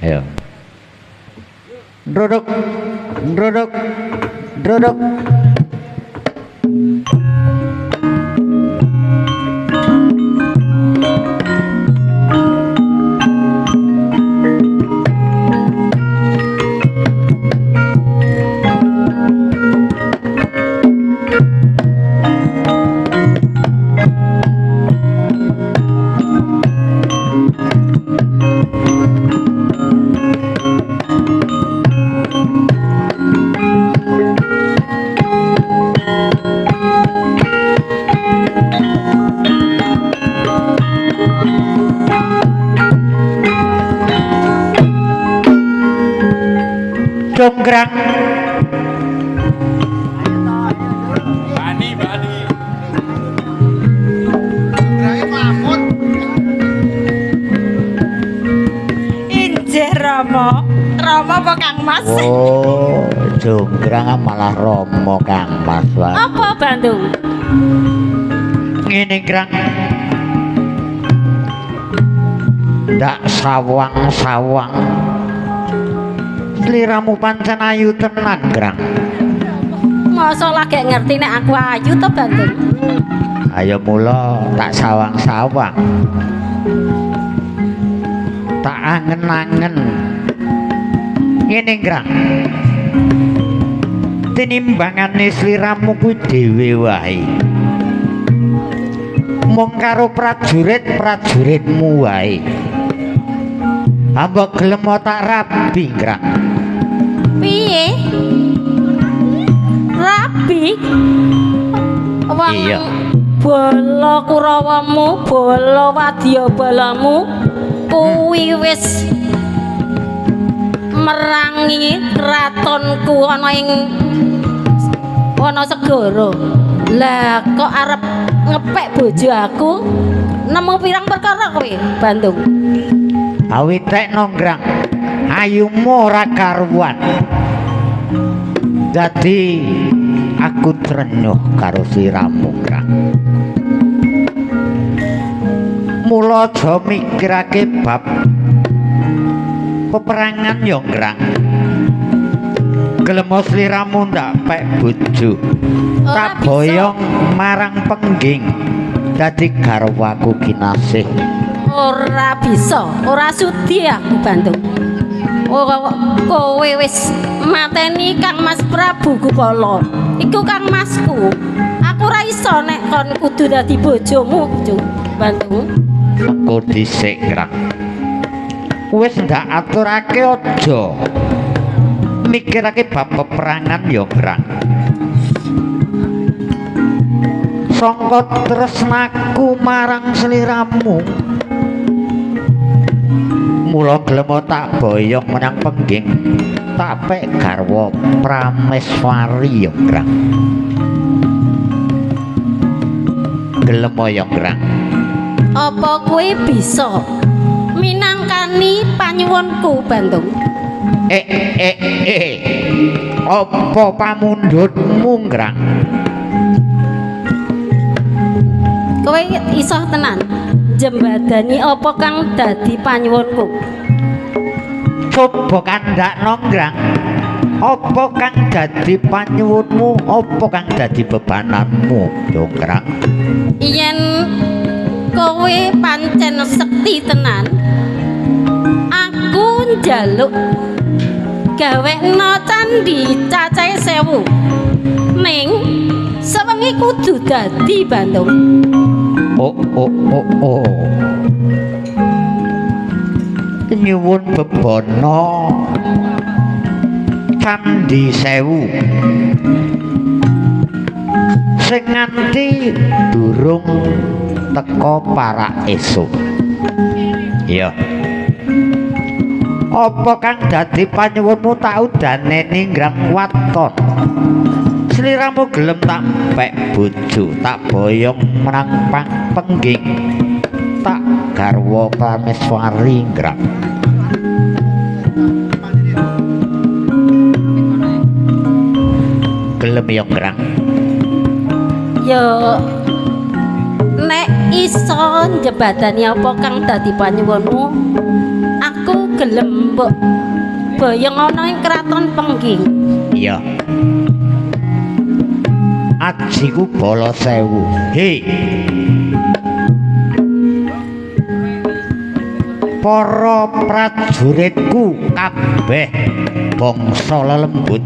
Ayo. Ndrodok. Ndrodok. Ndrodok. Congkrang Bani Injih Rama apa Kang Mas? oh congkrang malah Romo Kang Mas Apa Bandung? ngene krang ndak sawang-sawang sliramu pancen ayu tenan krang Masa lagi ngerti nek aku ayu to Bandung? ayo mula tak sawang-sawang tak angen-angen ngene krang tinimbangane sliramu kuwi dhewe wae mung karo prajurit-prajuritmu wae ambek gelem tak rabi krang Piye? Rabi? Wong Iya. bala Kurawamu, bala wadyabalamu kuwi wis merangi kratonku ana ing segara. Lah kok arep ngepek bojo aku? Nemu pirang perkara kowe, Bandung? awitek nongkrang ayumu ora karuan dadi aku trenyuh karo sliramu krang mula aja mikirake bab peperangan yo krang gelem sliramu ndak pek bojo Ora tak boyong marang pengging dadi garwaku kinasih Ora bisa, ora sudi aku Bandung. Kowe wis mateni Kang Mas Prabu Gupala. Iku Kang Masku. Aku ora iso nek kon kudu dadi bojomu, Cung. Bandung. engko dhisik krang wis ndak aturake aja mikirake bab peperangan ya krang sangka tresnaku marang sliramu mula gelem tak boyong menang pengging tak pek garwa Prameswari ya krang gelem ya krang Apa kowe bisa minangkani panyuwunku, Bandung? Apa pamundhutmu krang Kowe iso tenan jembadani apa kang dadi panyuwunku? coba kandak nongkrang apa kang dadi panyuwunmu apa kang dadi bebananmu dongkrang Yen kowe pancen sekti tenan, aku njaluk gawekno candhi cacahe 1000 ning sewengi kudu dadi Bandung. oh nyuwun bebono candhi 1000 sing nganti durung teko parak esuk iya apa kang dadi panyuwunmu tak udaneni ngrang waton sliramu gelem tak pek bojo tak boyong menang pengging tak garwa Prameswari ngrang gelem ya ngrang Ya nek iso jembadani apa kang dadi panyuwunmu, aku gelem mbok boyong ana ing kraton Pengging. Iya. Ajiku bala sewu. He. Para prajuritku kabeh bangsa lelembut.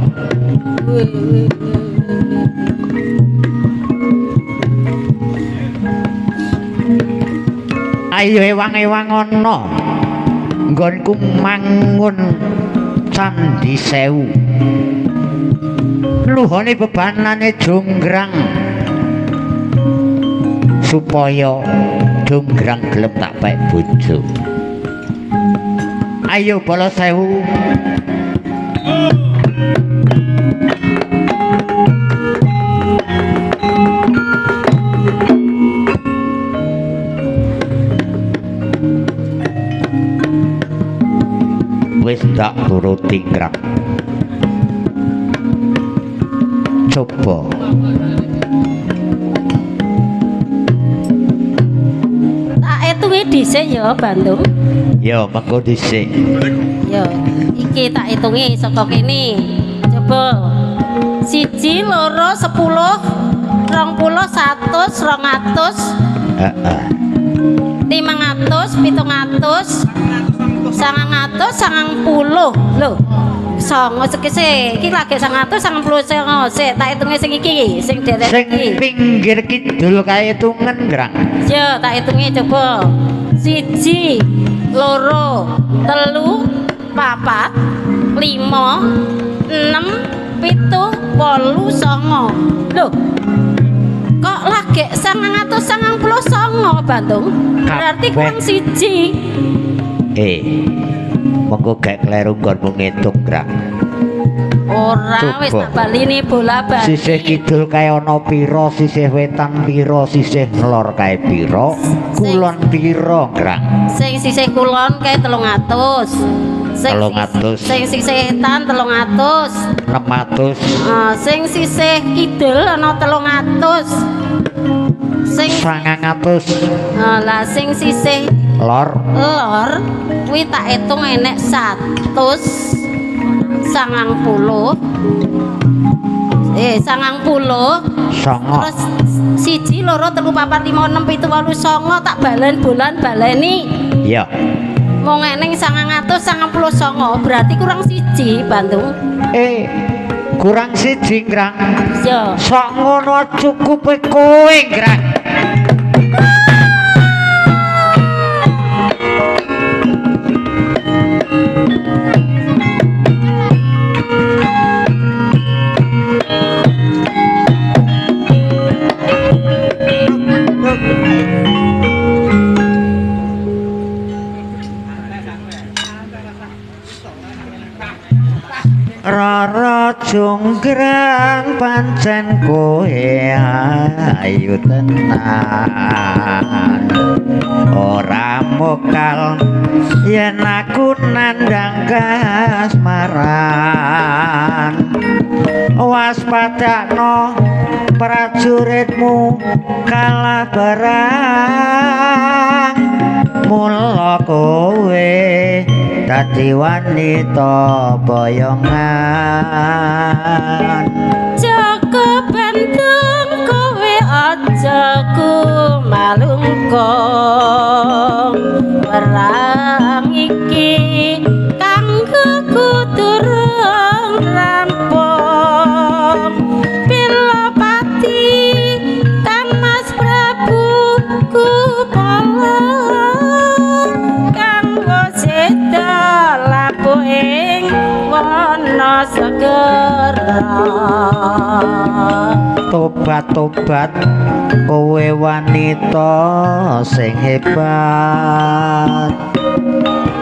Ayo ewang-ewang ana nggonku mangun Candhi Sewu. Luhane bebanane Jonggrang supaya Jonggrang gelem tak baik bojo. Ayo bala sewu. Wis tak turuti Grang. Coba Tak etungi dhisik ya Bandung. ya mengko dhisik. Ya, iki tak hitungi saka kene. Coba 1, 2, 10, 20, 100, 200, Heeh. 500, 700, 990. Lho. Songo sekise iki lagi 990 sik tak hitungi sing iki sing derek Sing iki. pinggir kidul kae tungen Grang. Ya, tak hitungi coba. 1, 2, 3, 4, 5, 6, 7, 8, 9. Loh. Kok lagi 999 Bandung? Berarti kurang 1. Monggo gak kleru nggonmu ngitung Grang. Ora wis tak baline bola-bali. Sisih kidul kae ana pira, sisih wetan pira, sisih lor kae pira, kulon pira Grang. Sing sisih kulon kae 300. 300. Sing sisih etan 300. 600. Sing sisih kidul ana 300. Sing 900. lah sing sisih Lor kuwi tak hitung enek 190. 90. Songo. Terus 1, 2, 3, 4, 5, 6, 7, 8, 9 tak baleni. Iya. Mung eneng 999 berarti kurang 1 Bandung. Kurang 1 Grang. Ya. Sok ngono cukupe kowe Grang. Rara Jonggrang pancen kowe ayu tenan, ora mokal yen aku nandhang kasmaran. Waspadakno prajuritmu kalah barang, mula kowe dadi wanita boyongan. Jaga Bandung kowe aja kumalungkong, perang iki kanggo kuturung rampung. Bila pati Kang Mas Prabu kupala kanggo seda laku ing wana segera. Tobat-tobat kowe wanita sing hebat,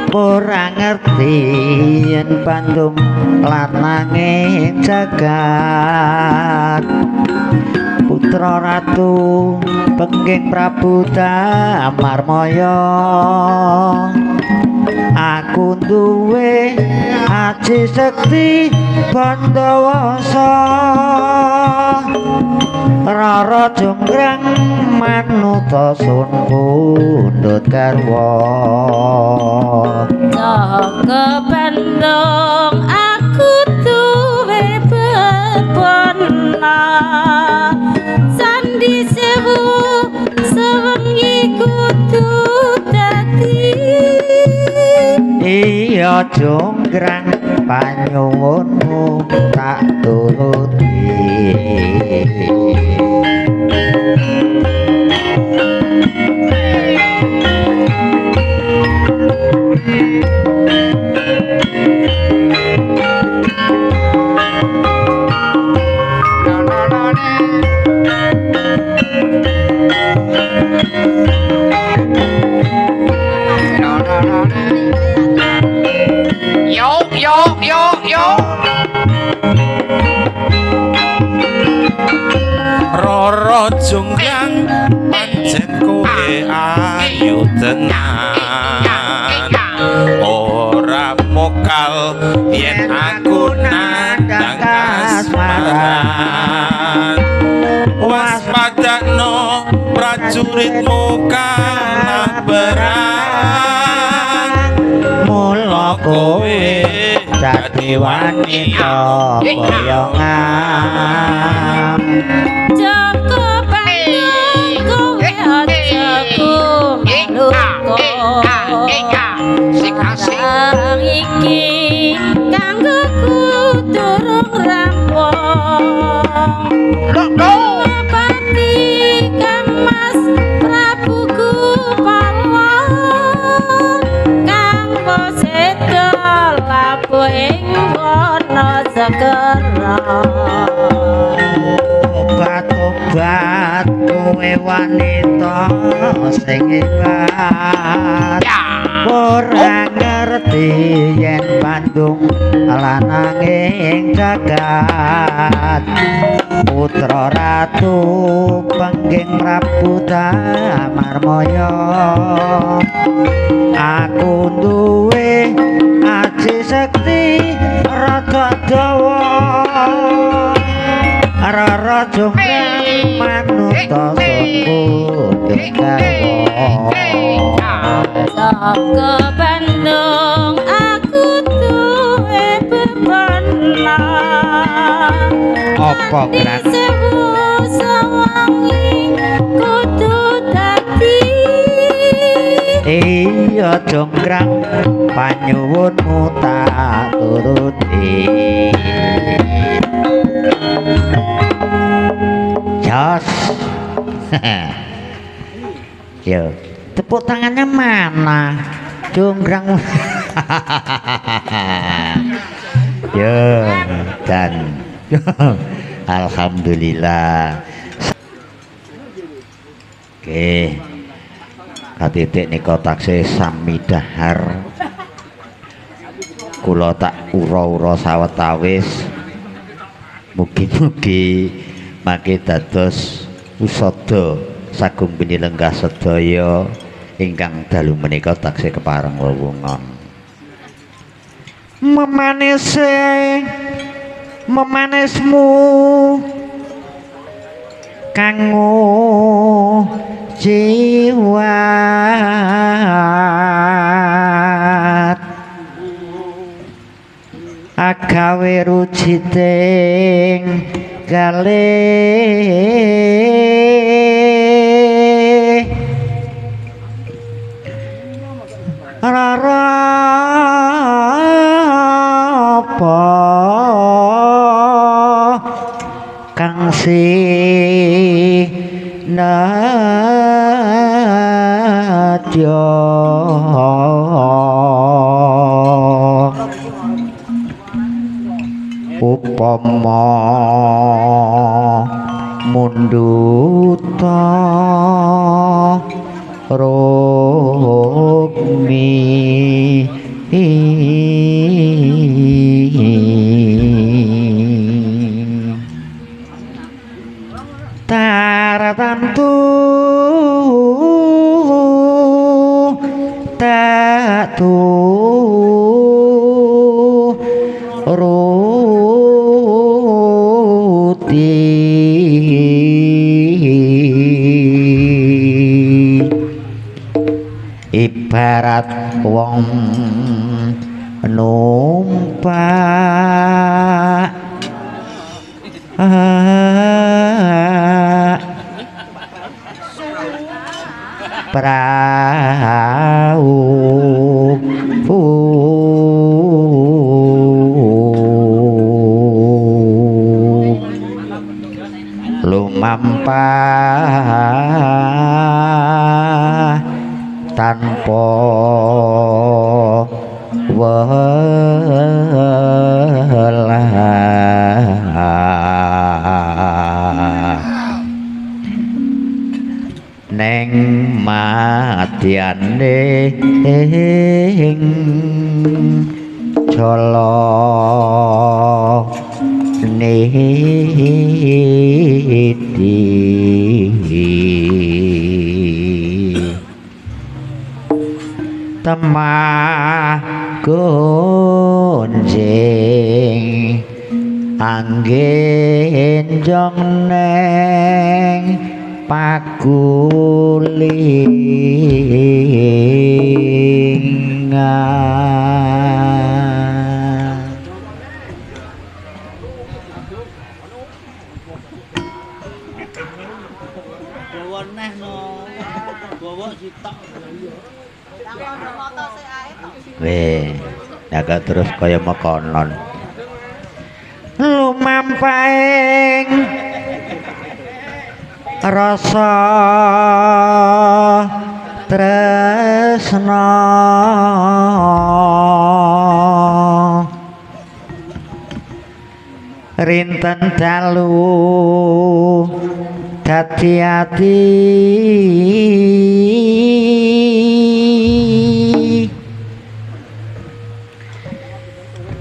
ora ngerti yen Bandung lananging jagat. Putra Ratu Pengging Prabu Damarmaya, aku duwe aji sekti Bandawasa. Rara jonggrang manuta sun pundhut garwa Jaga Bandung aku duwe bebana Sandi sewu sewengi kudu dadi iya jonggrang panyuwunmu tak turuti Rara jonggrang pancen kowe ayu tenan ora mokal yen aku nandang kasmaran waspadakno prajuritmu kalabaran mula kowe dadi wanita boyongan Joko Bandung kowe aja luka Sang iki kanggo durung rampung Pati Kang Mas Prabu Kupalon Kang Bosedo laku ing wana segera obat kowe wanita sing hebat ora ngerti yen Bandung lananging jagat putra ratu pengging Prabu Damarmaya aku duwe aji sekti rada dawa Rara jonggrang manuta sempundhut garwa Jaga Bandung aku duwe bebana apa gerak sewu sawangi kudu dadi iya jonggrang panyuwunmu tak turuti jos yo tepuk tangannya mana jonggrang yo dan alhamdulillah oke katitik nika taksih sami dahar kula tak ura-ura sawetawis mugi-mugi mangke dados usada sagung pinilenggah sedaya ingkang dalu menika taksih kepareng wewungan memanismu kanggo jiwat agawe rujiting kalih rara apa kang sinadya upama munduta rukmi taratantu tatu ruti wong numpak perahu lumampah tanpa welah neng madyane ing jala niti temah gonjing anggen jong neng pakulingan bawa neh no bawa sitok weh jaga terus kaya makanan lumampaing rasa tresna rinten dalu dadi ati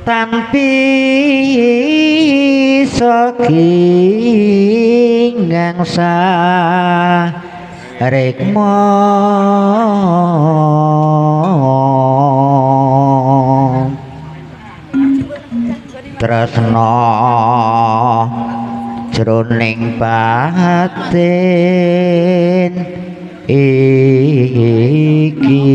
tanpi saking ngangsa rikma tresna jroning batin iki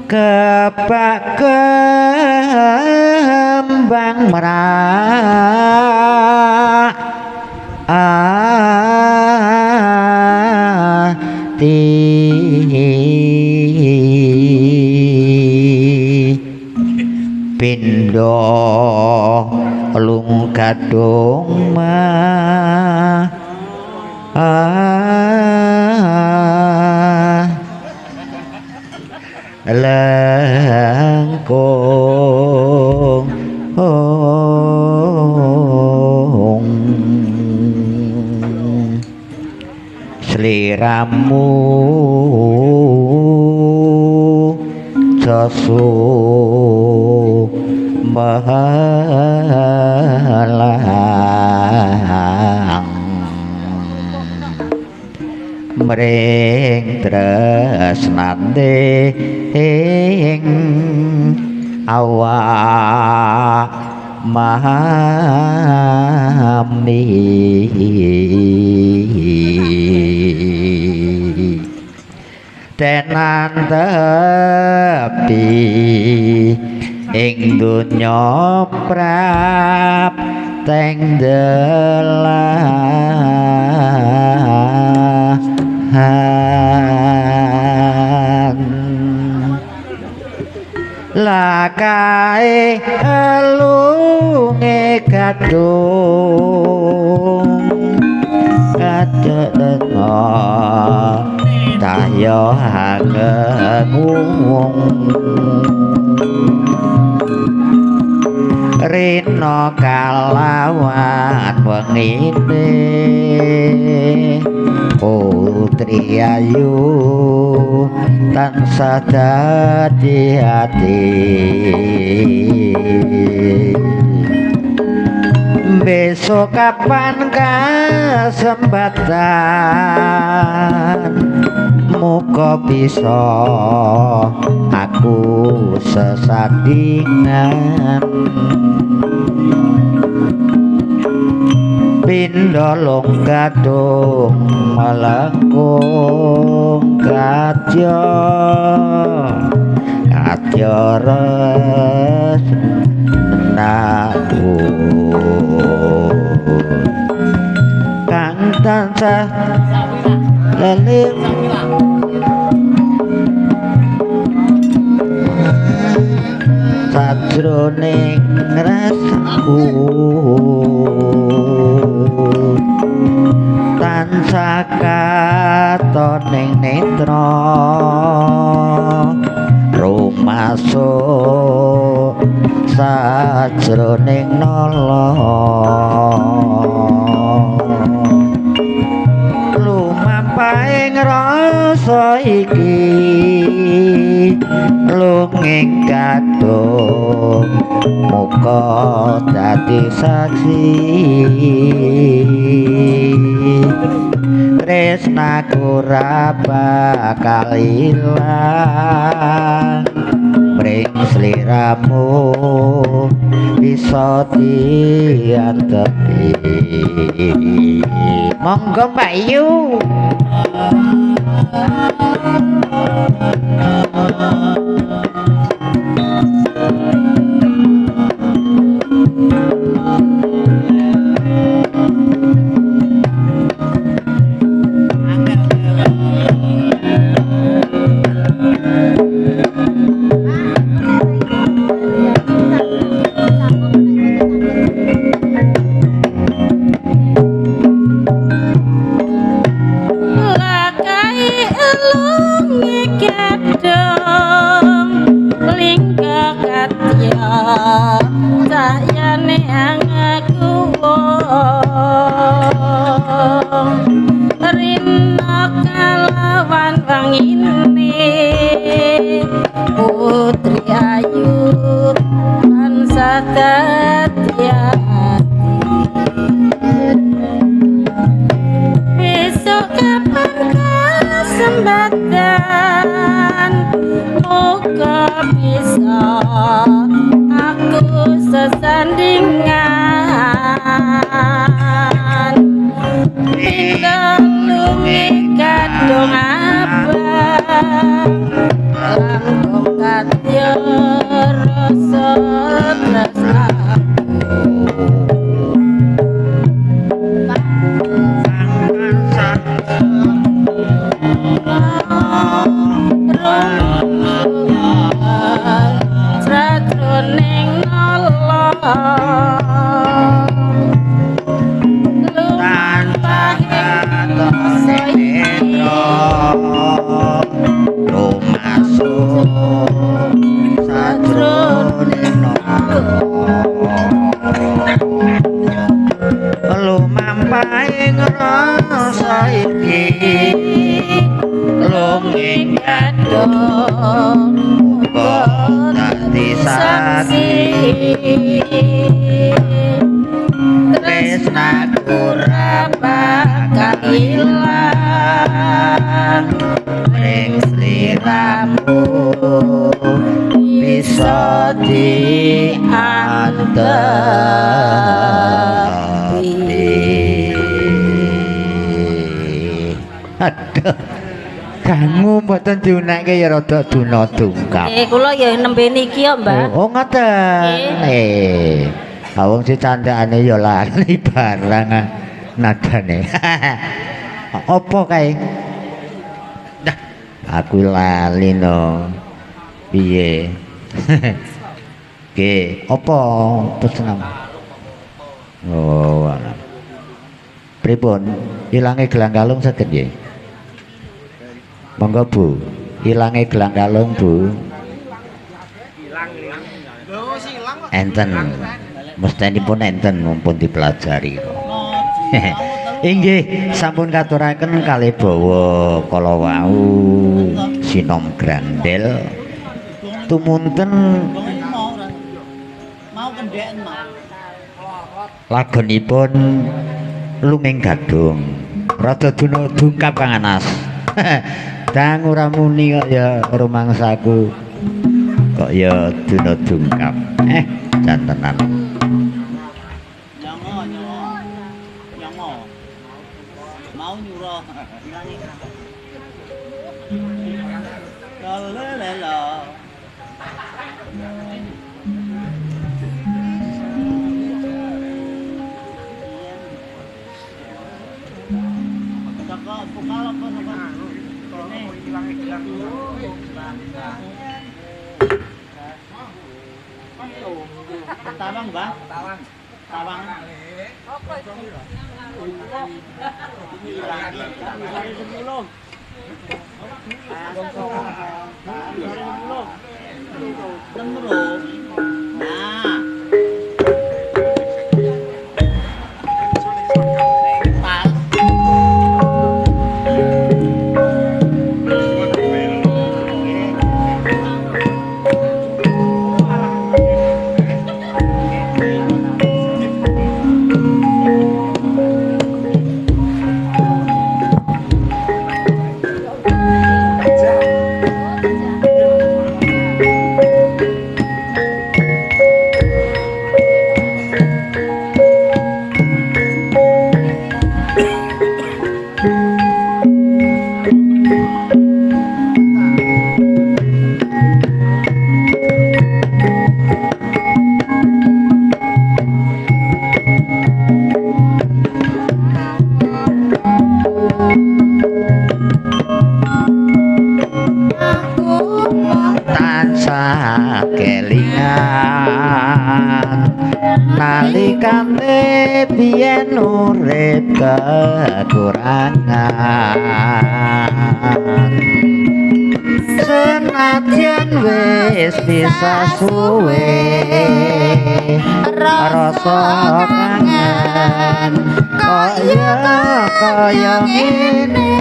kebak kembang merak ati pindha lung kadung mah langkung sliramu jasu mahalang mring tresnane ing awak mami tenan tepi ing donya prap teng delahan lakae elunge kadung kadena tayo hangung rina kalawan wengine putri ayu tansah dadi ati besok kapan kesempatan muka bisa aku sesandingan pindha longgadung melengkung kadya res naku kang tansah lelim sajroning rasaku tansah katoning netra rumasuk sajroning nala lumampahing rasa iki lunging kadung muka dadi saksi tresnaku ora bakal ilang mring sliramu bisa diantepi monggo Mbak Yu Putri Ayu tansah dadi besok kapan kesempatan muga bisa aku sesandingan pindelungi kadung abang langkung kadya rasa tresnaku sajroning nala lumpahing sajroning lumampahing rasa iki lunging kadung muga dadi saksi tresnaku ora bakal ilang mring sliramu bisa diantepi. Aduh, kangu mboten diunekke ya rada duna dungkap. Kula ya nembe niki ya, Mbak. Oh, ngoten. Wong si candakane ya lali barang nadane. Apa kae? Dah, aku lali no. Piye? Ke, apa pesenan? Oh, alah. Pripun? Ilange gelang kalung saged nggih? Monggo Bu, ilange gelang kalung Bu. Enten. Mestenipun enten mumpun dipelajari. Inggih, sampun katuraken kalih bawa kala wau sinom grandel tumunten mau kendeken mau lagonipun Lunging Gadung rada duna dungkap Kang Anas. Dang ora muni kok ya rumangsaku kok ya duna dungkap jantenan Tawang, Bang. Tawang. tansah kelingan nalikane biyen urip kekurangan senadyan wis bisa suwe rasa kangen kaya ngene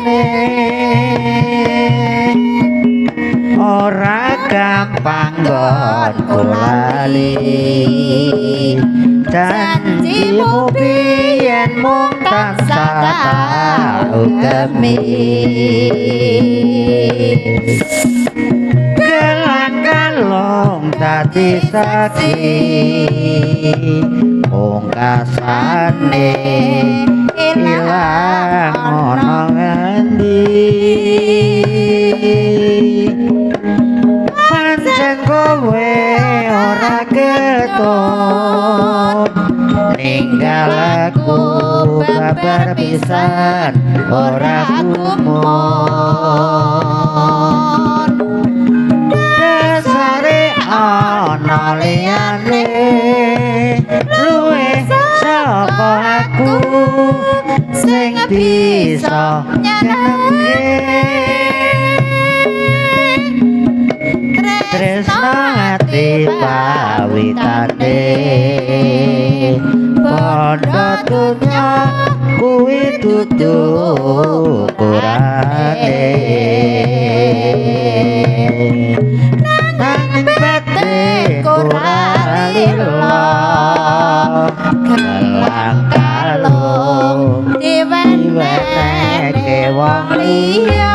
ora gampang nggonku lali janjimu biyen mung tansah tau gemi kalong dadi saksi pungkasane ilang ana ngendi pancen kowe ora ketut ninggal aku kabar pisan ora kumon dasare ana liyane luwih saka aku sing bisa nyenengke tresno ati pawitane padha dunya kuwi dudu ukurane nanging batin ora lila kelang kalung diwenehke wong liya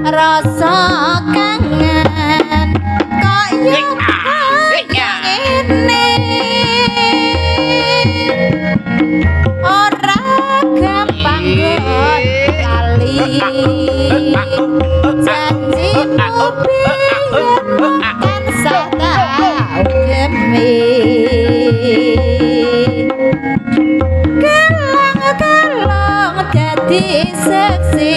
rasa kangen kaya ngene ora gampang kali janjimu biyen kan satau gemi kelang-kelang dadi seksi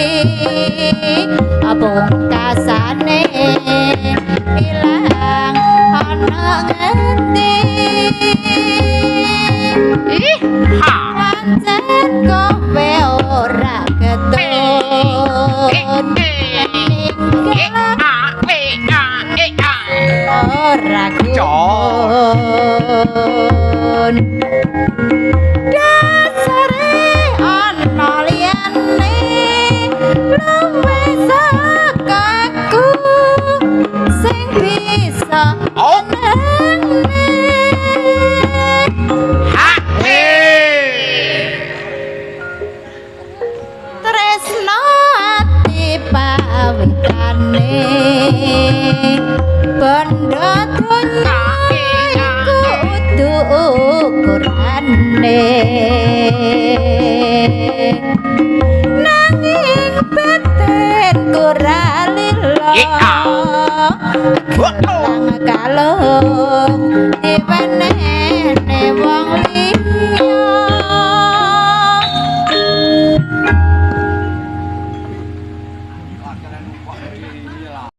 pungkasane ilang ana ngendi ih ha pancen kowe ora ketut ora kun dasare ana liyane luwe saka aku sing bisa tresno ati pawitane bondo donya kudu ukurane nanging batin kuralilo lang kalung diwen